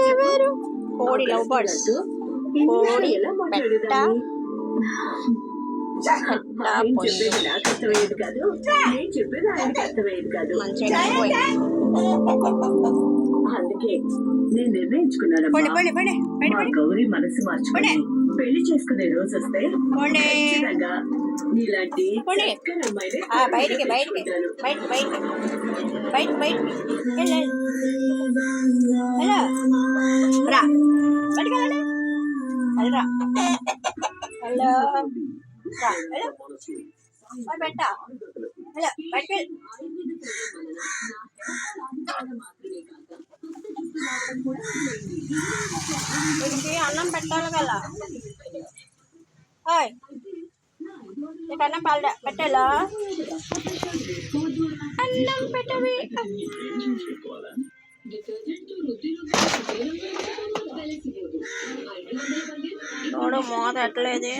ఎవరు కోడి love birds కోడి పెట్ట మంచిగా అందుకే నేను నిర్ణయించుకున్నాను గౌరీ మనసు మార్చుకొని పెళ్లి చేసుకునే రోజు వస్తే ఖచ్చితంగా నీలాంటి బయటికి బయటికి బయటికి బయటికి బయటికి బయటికి రా బయటికి వెళ్ళండి వెళ్ళరా హలో రా హలో పెట్ట హలో బయటికి వీడికి అన్నం పెట్టాలి కదా నీకు అన్నం పెట్టాలా అన్నం పెట్టవి చూడు మోత ఎట్లేదు